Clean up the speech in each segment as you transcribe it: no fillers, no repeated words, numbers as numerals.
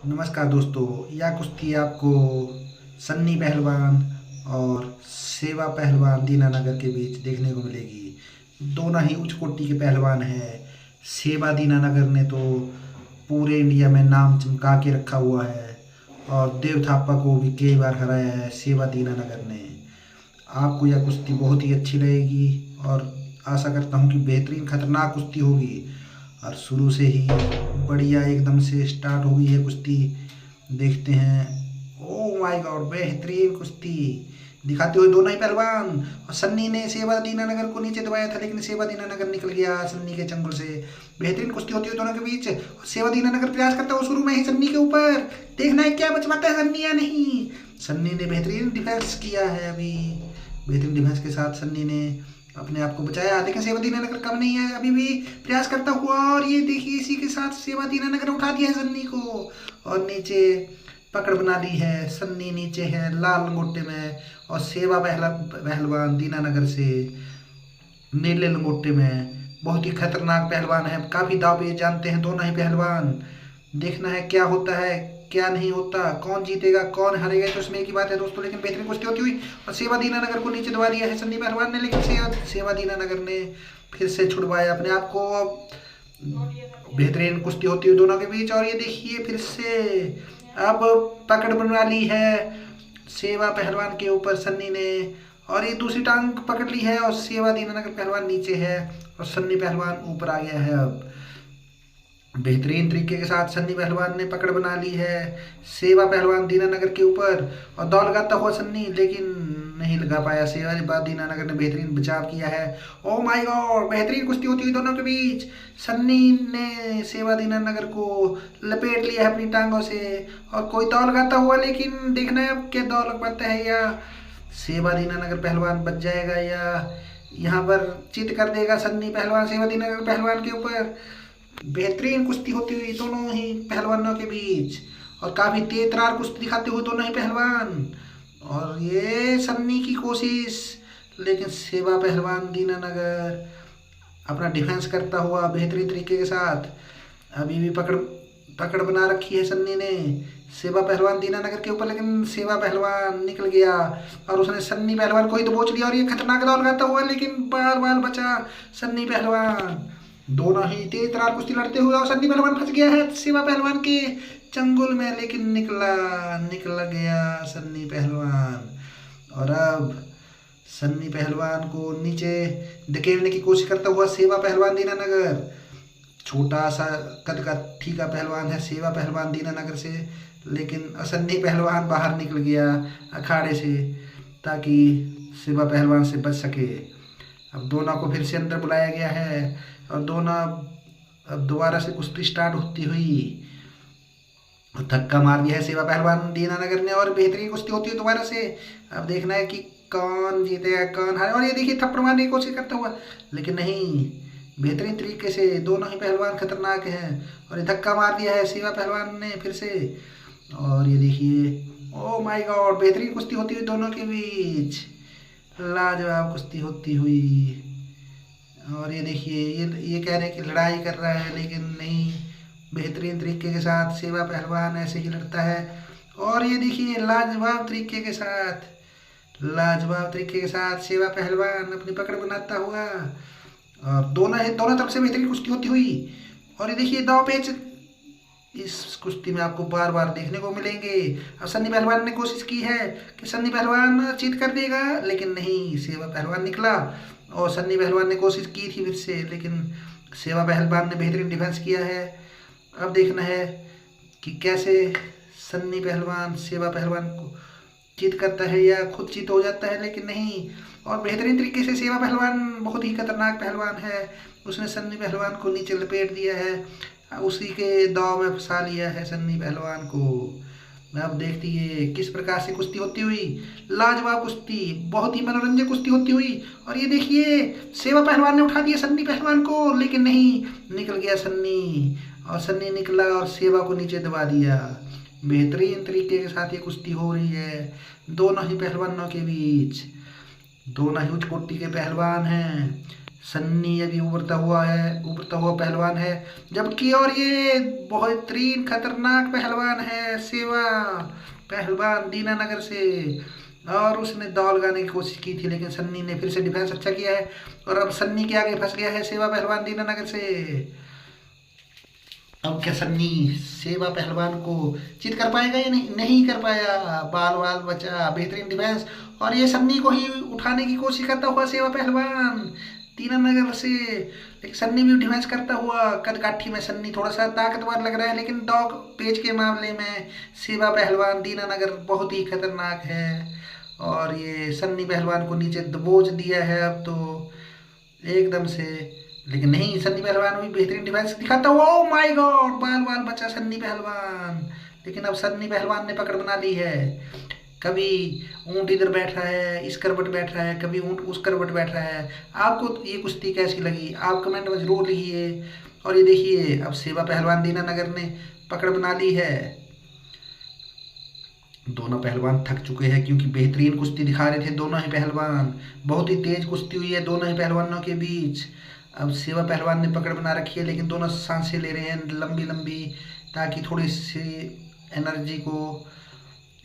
नमस्कार दोस्तों। यह कुश्ती आपको सन्नी पहलवान और सेवा पहलवान दीनानगर के बीच देखने को मिलेगी। दोनों ही उच्च कोटि के पहलवान हैं। सेवा दीनानगर ने तो पूरे इंडिया में नाम चमका के रखा हुआ है और देव थापा को भी कई बार हराया है सेवा दीनानगर ने। आपको यह कुश्ती बहुत ही अच्छी लगेगी और आशा करता हूँ कि बेहतरीन खतरनाक कुश्ती होगी। और शुरू से ही बढ़िया एकदम से स्टार्ट हो गई है कुश्ती। देखते हैं। ओ माय गॉड, बेहतरीन कुश्ती दिखाते हुए दोनों ही पहलवान। और सन्नी ने सेवा दीनानगर को नीचे दबाया था, लेकिन सेवा दीनानगर निकल गया सन्नी के चंगुल से। बेहतरीन कुश्ती होती है दोनों के बीच। और सेवा दीनानगर प्रयास करता है शुरू में ही सन्नी के ऊपर। देखना है क्या बच पाता है सन्नी या नहीं। सन्नी ने बेहतरीन डिफेंस किया है। अभी बेहतरीन डिफेंस के साथ सन्नी ने अपने आप को बचाया। लेकिन सेवा दीनानगर कम नहीं है, अभी भी प्रयास करता हुआ। और ये देखिए इसी के साथ सेवा दीनानगर उठा दिया है सन्नी को और नीचे पकड़ बना ली है। सन्नी नीचे है लाल लंगोटे में और सेवा पहलवान दीनानगर से नीले लंगोटे में। बहुत ही खतरनाक पहलवान है, काफी दांवपेच जानते हैं दोनों ही पहलवान। देखना है क्या होता है क्या नहीं होता, कौन जीतेगा कौन हारेगा, तो उसमें एक ही बात है दोस्तों। लेकिन बेहतरीन कुश्ती होती हुई और सेवा दीनानगर को नीचे दबा दिया है सन्नी पहलवान ने। लेकिन सेवा दीनानगर ने फिर से छुड़वाया अपने आप को। बेहतरीन कुश्ती होती हुई दोनों के बीच। और ये देखिए फिर से अब पकड़ बना ली है सेवा पहलवान के ऊपर सन्नी ने। और ये दूसरी टांग पकड़ ली है और सेवा दीनानगर पहलवान नीचे है और सन्नी पहलवान ऊपर आ गया है। अब बेहतरीन तरीके के साथ सन्नी पहलवान ने पकड़ बना ली है सेवा पहलवान दीनानगर के ऊपर। और दौड़ लगाता हुआ सन्नी, लेकिन नहीं लगा पाया। सेवा दीनानगर ने बेहतरीन बचाव किया है। ओ माय गॉड, बेहतरीन कुश्ती होती हुई दोनों के बीच। सन्नी ने सेवा दीनानगर को लपेट लिया है अपनी टांगों से और कोई दौड़ लगाता हुआ। लेकिन देखना है अब क्या दौड़ लग पाता है, या सेवा दीनानगर पहलवान बच जाएगा या यहाँ पर चित कर देगा सन्नी पहलवान सेवा दीनानगर पहलवान के ऊपर। बेहतरीन कुश्ती होती हुई दोनों ही पहलवानों के बीच और काफी तेज तरार कुश्ती दिखाते हुए दोनों ही पहलवान। और ये सन्नी की कोशिश, लेकिन सेवा पहलवान दीनानगर अपना डिफेंस करता हुआ बेहतरीन तरीके के साथ। अभी भी पकड़ पकड़ बना रखी है सन्नी ने सेवा पहलवान दीनानगर के ऊपर, लेकिन सेवा पहलवान निकल गया और उसने सन्नी पहलवान को ही दबोच लिया। और ये खतरनाक दौड़ लगाता हुआ, लेकिन बार बार बचा सन्नी पहलवान। दोनों ही तेज तरार कुश्ती लड़ते हुए और सन्नी पहलवान फंस गया है सेवा पहलवान के चंगुल में, लेकिन निकला निकल गया सन्नी पहलवान। और अब सन्नी पहलवान को नीचे धकेलने की कोशिश करता हुआ सेवा पहलवान दीनानगर। छोटा सा कद का ठीका पहलवान है सेवा पहलवान दीनानगर से, लेकिन सन्नी पहलवान बाहर निकल गया अखाड़े से ताकि सेवा पहलवान से बच सके। अब दोनों को फिर से अंदर बुलाया गया है और दोनों अब दोबारा से कुश्ती स्टार्ट होती हुई। और धक्का मार दिया है सेवा पहलवान दीनानगर ने और बेहतरीन कुश्ती होती है दोबारा से। अब देखना है कि कौन जीतेगा कौन हारे। और ये देखिए थप्पड़ मारने की कोशिश करता हुआ, लेकिन नहीं, बेहतरीन तरीके से दोनों ही पहलवान खतरनाक हैं। और ये धक्का मार दिया है सेवा पहलवान ने फिर से। और ये देखिए ओ माय गॉड, बेहतरीन कुश्ती होती हुई दोनों के बीच, लाजवाब कुश्ती होती हुई। और ये देखिए ये कह रहे हैं कि लड़ाई कर रहा है, लेकिन नहीं, बेहतरीन तरीके के साथ सेवा पहलवान ऐसे ही लड़ता है। और ये देखिए लाजवाब तरीके के साथ सेवा पहलवान अपनी पकड़ बनाता हुआ और दोनों तरफ से बेहतरीन कुश्ती होती हुई। और ये देखिए दांव पेच इस कुश्ती में आपको बार बार देखने को मिलेंगे। अब सन्नी पहलवान ने कोशिश की है कि सन्नी पहलवान जीत कर देगा, लेकिन नहीं, सेवा पहलवान निकला। और सन्नी पहलवान ने कोशिश की थी फिर से, लेकिन सेवा पहलवान ने बेहतरीन डिफेंस किया है। अब देखना है कि कैसे सन्नी पहलवान सेवा पहलवान को जीत करता है या खुद जीत हो जाता है, लेकिन नहीं। और बेहतरीन तरीके से सेवा पहलवान बहुत ही खतरनाक पहलवान है, उसने सन्नी पहलवान को नीचे लपेट दिया है, उसी के दाव में फंसा लिया है सन्नी पहलवान को। अब देखिए किस प्रकार से कुश्ती होती हुई, लाजवाब कुश्ती, बहुत ही मनोरंजक कुश्ती होती हुई। और ये देखिए सेवा पहलवान ने उठा दिया सन्नी पहलवान को, लेकिन नहीं, निकल गया सन्नी। और सन्नी निकला और सेवा को नीचे दबा दिया। बेहतरीन तरीके के साथ ये कुश्ती हो रही है दोनों ही पहलवानों के बीच। दोनों ही उच्च कोटि के पहलवान हैं। सन्नी अभी उभरता हुआ पहलवान है, जबकि और ये बेहतरीन खतरनाक पहलवान है सेवा पहलवान दीनानगर से। और उसने दौड़ लगाने की कोशिश की थी, लेकिन सन्नी ने फिर से डिफेंस अच्छा किया है और अब सन्नी के आगे फंस गया है सेवा पहलवान दीनानगर से। अब क्या सन्नी सेवा पहलवान को चित कर पाएगा या नहीं? नहीं कर पाया। बाल बाल बचा, बेहतरीन डिफेंस। और ये सन्नी को ही उठाने की कोशिश करता हुआ सेवा पहलवान दीनानगर से, लेकिन सन्नी भी डिफेंस करता हुआ। कदकाठी में सन्नी थोड़ा सा ताकतवर लग रहा है, लेकिन डॉग पेच के मामले में सेवा पहलवान दीनानगर बहुत ही खतरनाक है। और ये सन्नी पहलवान को नीचे दबोच दिया है अब तो एकदम से। लेकिन नहीं, सन्नी पहलवान भी बेहतरीन डिफेंस दिखाता हुआ, ओ माय गॉड, बाल बाल बचा सन्नी पहलवान। लेकिन अब सन्नी पहलवान ने पकड़ बना ली है। कभी ऊंट इधर बैठ रहा है, इस करवट बैठ रहा है, कभी ऊंट उस करवट बैठ रहा है। आपको ये कुश्ती कैसी लगी आप कमेंट में जरूर लिखिए। और ये देखिए अब सेवा पहलवान दीनानगर ने पकड़ बना ली है। दोनों पहलवान थक चुके हैं क्योंकि बेहतरीन कुश्ती दिखा रहे थे दोनों ही पहलवान। बहुत ही तेज कुश्ती हुई है दोनों ही पहलवानों के बीच। अब सेवा पहलवान ने पकड़ बना रखी है, लेकिन दोनों सांसें ले रहे हैं लंबी लंबी, ताकि थोड़ी सी एनर्जी को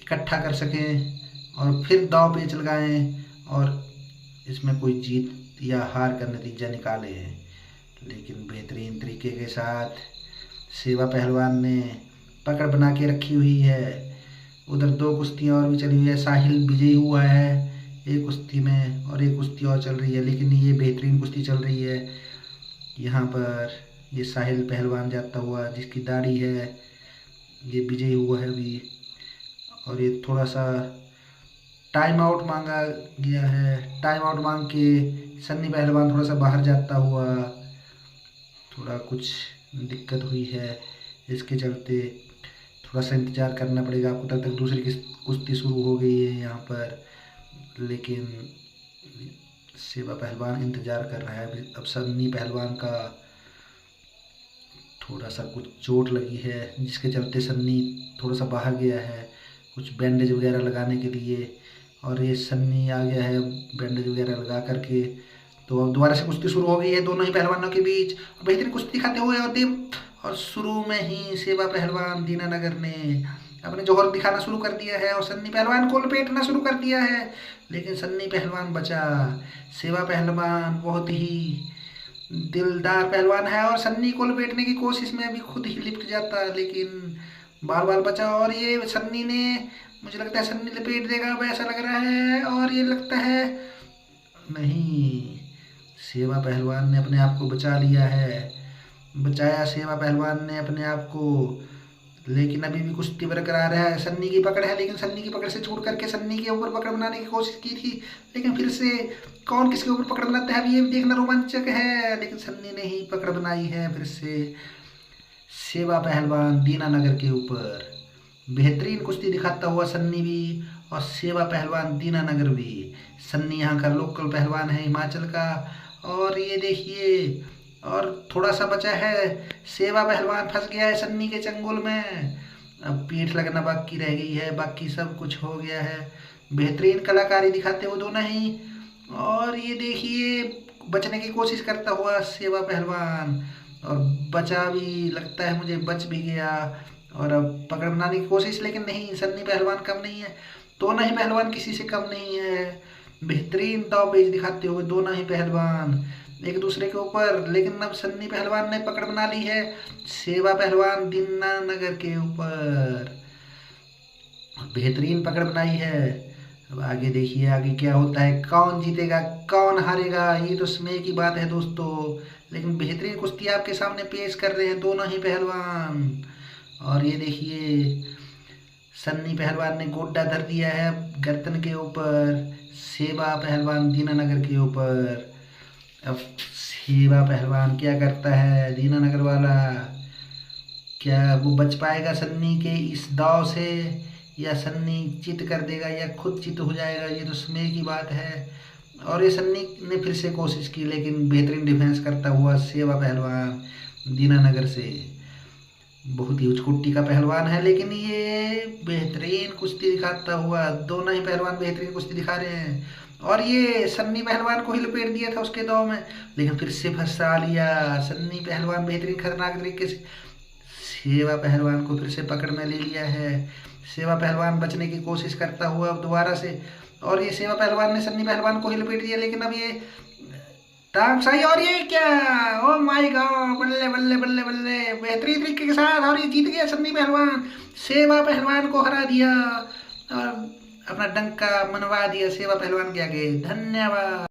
इकट्ठा कर सकें और फिर दांव पेच लगाएं और इसमें कोई जीत या हार का नतीजा निकालें। लेकिन बेहतरीन तरीके के साथ सेवा पहलवान ने पकड़ बना के रखी हुई है। उधर दो कुश्तियाँ और भी चली हुई है। साहिल विजयी हुआ है एक कुश्ती में और एक कुश्ती और चल रही है, लेकिन ये बेहतरीन कुश्ती चल रही है। यहाँ पर ये साहिल पहलवान जाता हुआ, जिसकी दाढ़ी है, ये विजयी हुआ है अभी। और ये थोड़ा सा टाइम आउट मांगा गया है। टाइम आउट मांग के सन्नी पहलवान थोड़ा सा बाहर जाता हुआ, थोड़ा कुछ दिक्कत हुई है, इसके चलते थोड़ा सा इंतज़ार करना पड़ेगा आपको। तब तक दूसरी कुश्ती शुरू हो गई है यहाँ पर, लेकिन सेवा पहलवान इंतज़ार कर रहा है। अब सन्नी पहलवान का थोड़ा सा कुछ चोट लगी है, जिसके चलते सन्नी थोड़ा सा बाहर गया है कुछ बैंडेज वगैरह लगाने के लिए। और ये सन्नी आ गया है बैंडेज वगैरह लगा करके। तो अब दोबारा से कुश्ती शुरू हो गई है दोनों ही पहलवानों के बीच। बेहतरीन कुश्ती दिखाते हुए और शुरू में ही सेवा पहलवान दीनानगर ने अपने जौहर दिखाना शुरू कर दिया है और सन्नी पहलवान को लपेटना शुरू कर दिया है, लेकिन सन्नी पहलवान बचा। सेवा पहलवान बहुत ही दिलदार पहलवान है और सन्नी को लपेटने की कोशिश में अभी खुद ही लिपट जाता, लेकिन बाल बाल बचा। और ये सन्नी ने, मुझे लगता है सन्नी लपेट देगा अब ऐसा लग रहा है। और ये लगता है नहीं, सेवा पहलवान ने अपने आप को बचा लिया है। बचाया सेवा पहलवान ने अपने आप को, लेकिन अभी भी कुश्ती बरकरार है। सन्नी की पकड़ है, लेकिन सन्नी की पकड़ से छूट करके सन्नी के ऊपर पकड़ बनाने की कोशिश की थी, लेकिन फिर से कौन किसके ऊपर पकड़ बनाता है अभी ये भी देखना रोमांचक है। लेकिन सन्नी ने ही पकड़ बनाई है फिर से सेवा पहलवान दीनानगर के ऊपर। बेहतरीन कुश्ती दिखाता हुआ सन्नी भी और सेवा पहलवान दीनानगर भी। सन्नी यहाँ का लोकल पहलवान है हिमाचल का। और ये देखिए और थोड़ा सा बचा है, सेवा पहलवान फंस गया है सन्नी के चंगुल में। अब पीठ लगना बाकी रह गई है, बाकी सब कुछ हो गया है। बेहतरीन कलाकारी दिखाते हुए दोनों ही। और ये देखिए बचने की कोशिश करता हुआ सेवा पहलवान, और बचा भी, लगता है मुझे बच भी गया। और अब पकड़ बनाने की कोशिश, लेकिन नहीं, सन्नी पहलवान कम नहीं है। दोनों ही पहलवान किसी से कम नहीं है। बेहतरीन दांवपेच दिखाते हुए दोनों ही पहलवान एक दूसरे के ऊपर। लेकिन अब सन्नी पहलवान ने पकड़ बना ली है सेवा पहलवान दीनानगर के ऊपर। बेहतरीन पकड़ बनाई है। अब आगे देखिए आगे क्या होता है, कौन जीतेगा कौन हारेगा, ये तो समय की बात है दोस्तों। लेकिन बेहतरीन कुश्ती आपके सामने पेश कर रहे हैं दोनों ही पहलवान। और ये देखिए सन्नी पहलवान ने गोड्डा धर दिया है गर्दन के ऊपर सेवा पहलवान दीनानगर के ऊपर। अब सेवा पहलवान क्या करता है दीनानगर वाला, क्या वो बच पाएगा सन्नी के इस दाव से, या सन्नी चित कर देगा या खुद चित हो जाएगा, ये तो समय की बात है। और ये सन्नी ने फिर से कोशिश की, लेकिन बेहतरीन डिफेंस करता हुआ सेवा पहलवान दीनानगर से। बहुत ही उच्चकोटि का पहलवान है, लेकिन ये बेहतरीन कुश्ती दिखाता हुआ, दोनों ही पहलवान बेहतरीन कुश्ती दिखा रहे हैं। और ये सन्नी पहलवान को ही लपेट दिया था उसके दाव में, लेकिन फिर से फंसा लिया सन्नी पहलवान बेहतरीन खतरनाक तरीके से। सेवा पहलवान को फिर से पकड़ में ले लिया है। सेवा पहलवान बचने की कोशिश करता हुआ अब दोबारा से, और ये सेवा पहलवान ने सन्नी पहलवान को ही लपेट दिया, लेकिन अब ये टांग सही, और ये क्या, ओ माय गॉड, बल्ले बल्ले बल्ले बल्ले, बेहतरीन तरीके के साथ, और ये जीत गया सन्नी पहलवान। सेवा पहलवान को हरा दिया और अपना डंका मनवा दिया सेवा पहलवान के आगे। धन्यवाद।